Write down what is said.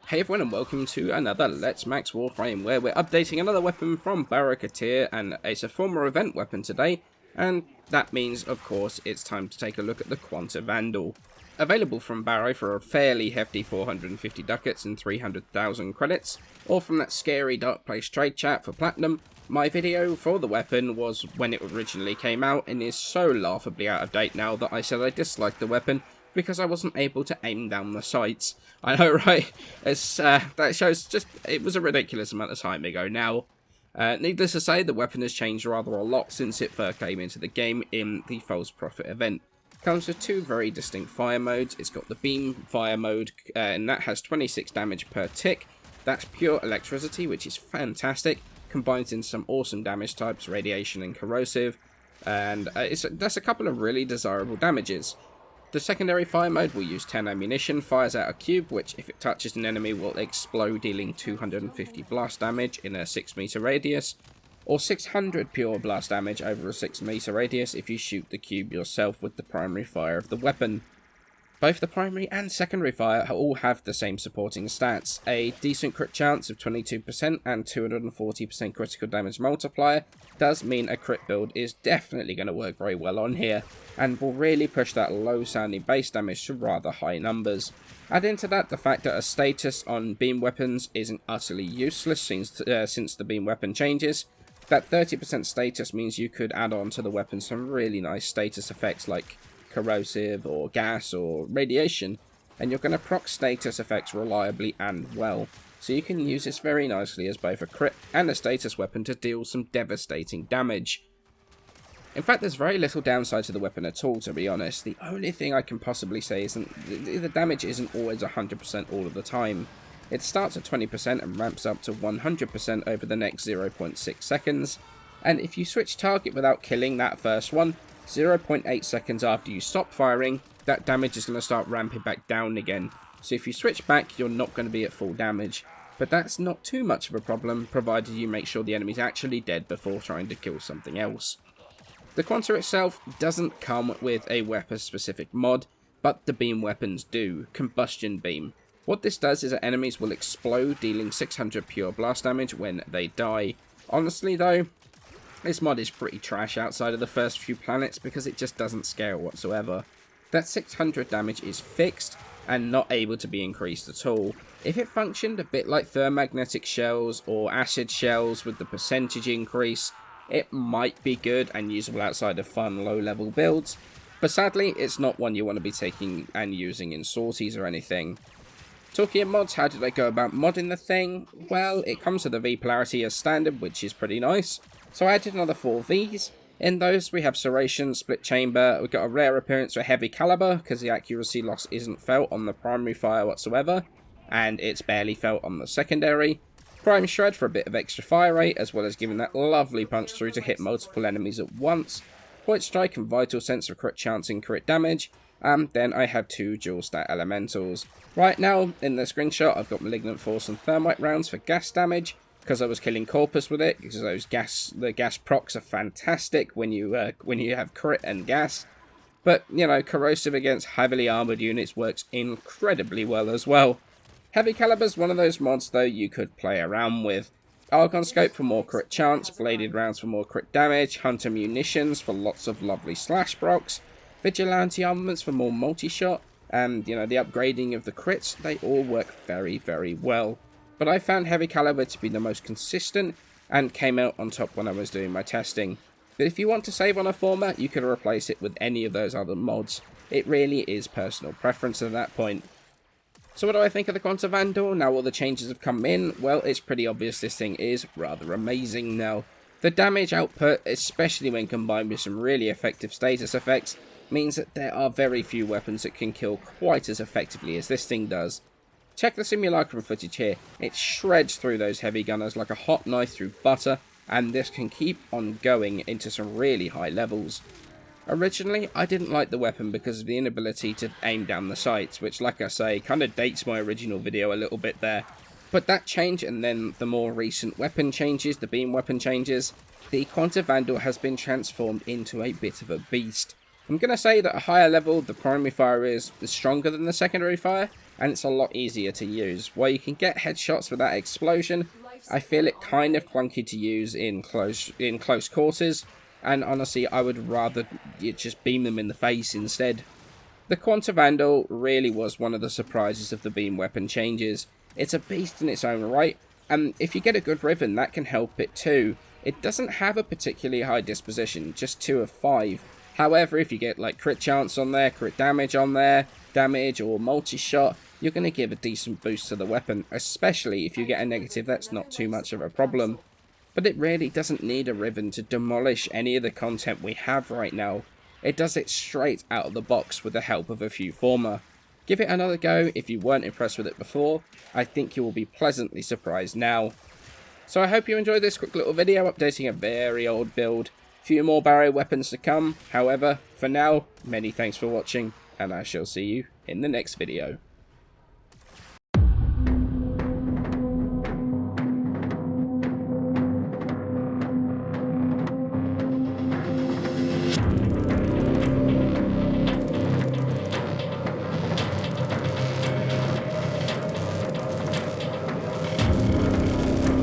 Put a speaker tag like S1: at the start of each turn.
S1: Hey everyone and welcome to another Let's Max Warframe, where we're updating another weapon from Barraketeer, and it's a former event weapon today, and that means, of course, it's time to take a look at the Quanta Vandal. Available from Barrow for a fairly hefty 450 ducats and 300,000 credits, or from that scary Dark Place trade chat for platinum. My video for the weapon was when it originally came out, and is so laughably out of date now that I said I disliked the weapon because I wasn't able to aim down the sights. I know, right? That shows just, it was a ridiculous amount of time ago now. Needless to say, the weapon has changed rather a lot since it first came into the game in the False Prophet event. Comes with two very distinct fire modes. It's got the beam fire mode, and that has 26 damage per tick. That's pure electricity, which is fantastic. Combines in some awesome damage types, radiation and corrosive, and that's a couple of really desirable damages. The secondary fire mode will use 10 ammunition, fires out a cube, which if it touches an enemy will explode, dealing 250 blast damage in a 6 meter radius, or 600 pure blast damage over a 6 meter radius if you shoot the cube yourself with the primary fire of the weapon. Both the primary and secondary fire all have the same supporting stats, a decent crit chance of 22% and 240% critical damage multiplier. Does mean a crit build is definitely going to work very well on here, and will really push that low sounding base damage to rather high numbers. Add into that the fact that a status on beam weapons isn't utterly useless since the beam weapon changes. That 30% status means you could add on to the weapon some really nice status effects like corrosive or gas or radiation, and you're going to proc status effects reliably and well, so you can use this very nicely as both a crit and a status weapon to deal some devastating damage. In fact, there's very little downside to the weapon at all, to be honest. The only thing I can possibly say is that the damage isn't always 100% all of the time. It starts at 20% and ramps up to 100% over the next 0.6 seconds, and if you switch target without killing that first one, 0.8 seconds after you stop firing, that damage is going to start ramping back down again. So if you switch back, you're not going to be at full damage. But that's not too much of a problem, provided you make sure the enemy's actually dead before trying to kill something else. The Quanta itself doesn't come with a weapon-specific mod, but the beam weapons do. Combustion Beam. What this does is that enemies will explode, dealing 600 pure blast damage when they die. Honestly though, this mod is pretty trash outside of the first few planets because it just doesn't scale whatsoever. That 600 damage is fixed and not able to be increased at all. If it functioned a bit like thermagnetic shells or acid shells with the percentage increase, it might be good and usable outside of fun low-level builds, but sadly it's not one you want to be taking and using in sorties or anything. Talking of mods, how did I go about modding the thing? Well, it comes with the V polarity as standard, which is pretty nice. So I added another 4 Vs. In those we have Serration, Split Chamber, we've got a rare appearance for Heavy Caliber, because the accuracy loss isn't felt on the primary fire whatsoever, and it's barely felt on the secondary. Prime Shred for a bit of extra fire rate, as well as giving that lovely punch through to hit multiple enemies at once. Point Strike and Vital Sense for crit chance and crit damage. And then I have 2 dual stat elementals. Right now, in the screenshot, I've got Malignant Force and Thermite rounds for gas damage, because I was killing Corpus with it, because the gas procs are fantastic when you have crit and gas. But, you know, Corrosive against heavily armoured units works incredibly well as well. Heavy Caliber's one of those mods, though, you could play around with. Argon Scope for more crit chance, Bladed Rounds for more crit damage, Hunter Munitions for lots of lovely slash procs, Vigilante Armaments for more multi-shot, and, you know, the upgrading of the crits, they all work very, very well. But I found Heavy Caliber to be the most consistent, and came out on top when I was doing my testing. But if you want to save on a format, you can replace it with any of those other mods. It really is personal preference at that point. So what do I think of the Quanta Vandal now all the changes have come in? Well, it's pretty obvious this thing is rather amazing now. The damage output, especially when combined with some really effective status effects, means that there are very few weapons that can kill quite as effectively as this thing does. Check the simulacrum footage here. It shreds through those heavy gunners like a hot knife through butter, and this can keep on going into some really high levels. Originally, I didn't like the weapon because of the inability to aim down the sights, which, like I say, kind of dates my original video a little bit there. But that change, and then the more recent weapon changes, the beam weapon changes, the Quanta Vandal has been transformed into a bit of a beast. I'm going to say that at a higher level, the primary fire is stronger than the secondary fire, and it's a lot easier to use. While you can get headshots with that explosion, I feel it kind of clunky to use in close quarters, and honestly I would rather you just beam them in the face instead. The Quanta Vandal really was one of the surprises of the beam weapon changes. It's a beast in its own right, and if you get a good Riven, that can help it too. It doesn't have a particularly high disposition, just 2 of 5. However, if you get like crit chance on there, crit damage on there, damage or multi-shot, you're going to give a decent boost to the weapon, especially if you get a negative. That's not too much of a problem. But it really doesn't need a Riven to demolish any of the content we have right now. It does it straight out of the box with the help of a few former. Give it another go if you weren't impressed with it before. I think you will be pleasantly surprised now. So I hope you enjoyed this quick little video updating a very old build. Few more barrier weapons to come. However, for now, many thanks for watching, and I shall see you in the next video.